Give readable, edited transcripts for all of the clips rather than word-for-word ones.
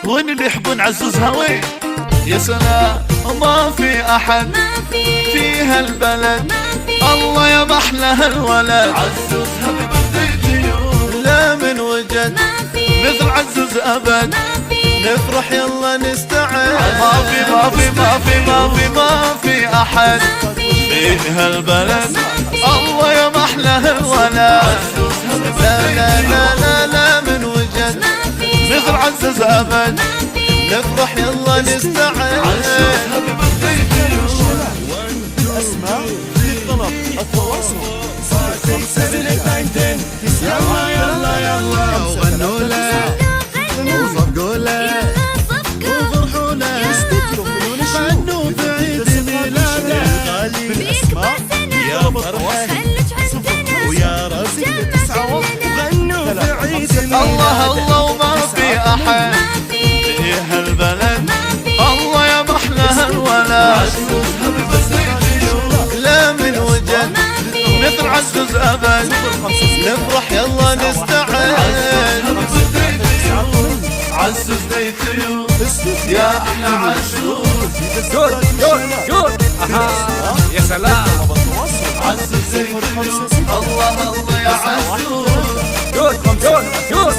وين اللي يحبون عزوزها وين؟ يا سلام ما في أحد في هالبلد، الله يا محلى هالولد. عزوزها ببرديتيو لا من وجد مثل عزوز أبد، نفرح يلا نستعد. ما في ما في ما في ما في ما في أحد في هالبلد، الله يا محلى هالولد. لا لا لا لا لا من وجد مثل عزوز أبد، نفرح يلا نستعد. الأسماء للطلب التواصل 572 يلا يلا يلا وغنوا له وصفقوا له وفرحوا له، غنوا في عيد ميلاده الغالي بالأسماء يا فرحة ويا رزق 9 وغنوا في عيد ميلاده. الله الله وما في أحد في هالبلد، الله يا محلى هالولد. لا من وجد مثل عزوز أبد، نفرح يلا نستعد. عزوز ديتيو يا أحلى عزوز. جود جود جود يا سلام. عزوز ديتيو الله الله يا عزوز. جود جود جود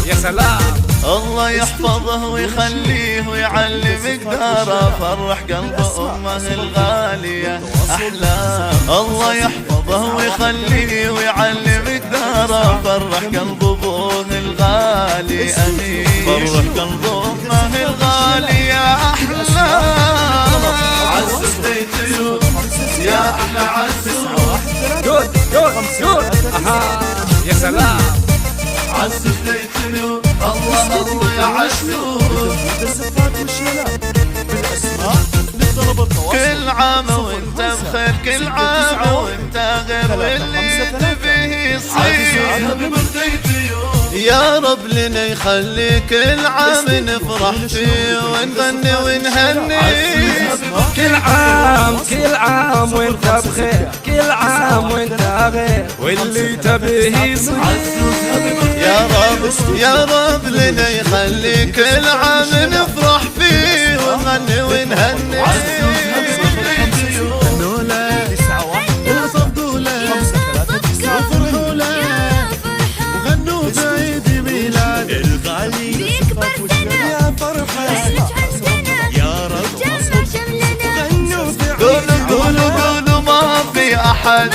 يا سلام. الله يحفظه ويخليه ويعلمك داره، فرح قلب أمه الغالية أحلام. الله يحفظه ويخليه ويعلمك داره، فرح قلب أبوه الغالي أمين، فرح قلب أمه الغالية أحلام. عزوز ديتيو يا أحلى عزوز. جود جود جود يا سلام. عزوز ديتيو الله الله يا عزوز. الصفات والشيلات بالأسماء للطلب التواصل. كل عام وانت بخير، كل عام وانت غير، واللي فيه يصير. يا رب لنا يخلي كل عام نفرح فيه ونغني ونهني. كل عام وانت بخير، كل عام وانت غير، واللي تبيه يصير. يا رب لنا يخلي كل عام نفرح فيه ونغني ونهني. غنوا له 9 وصفقوا له وفرحوا له، وغنوا في عيد ميلاد الغالي بالصفات والشيلات. يا فرحة يا رب غنوا في عيد. قولوا ما في أحد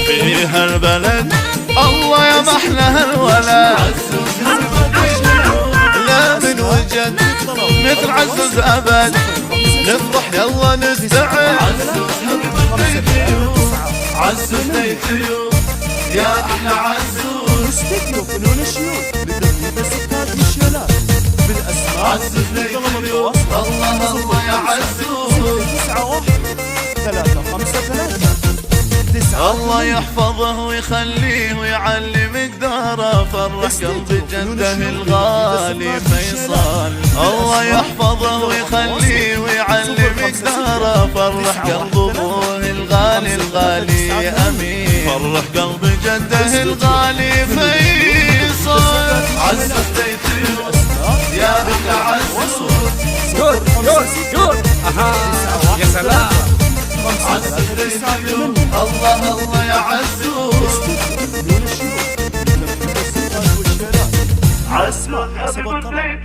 في هالبلد، الله يا محلى هالولد. لا من وجد مثل عزوز أبد، نفرح يلا نستعد. عزوز ديتيو يا أحلى عزوز. استديو فنون الشيوخ لترتيب الصفات والشيلات بالأسماء. عزوز ديتيو الله الله يا عزوز. 9 3 5 3 9. الله يحفظه ويخليه ويعلمك داره، فرح قلب جده الغالي فيصل. الله يحفظه ويخليه ويعلمك داره، فرح قلب ابوه الغالي الغالي امين، فرح قلب جده الغالي فيصل. عزوز ديتيو يا احلى عزوز. جود جود جود يا سلام. عزوز ديتيو الله الله يا عزوز. عزوز حسب الطلب.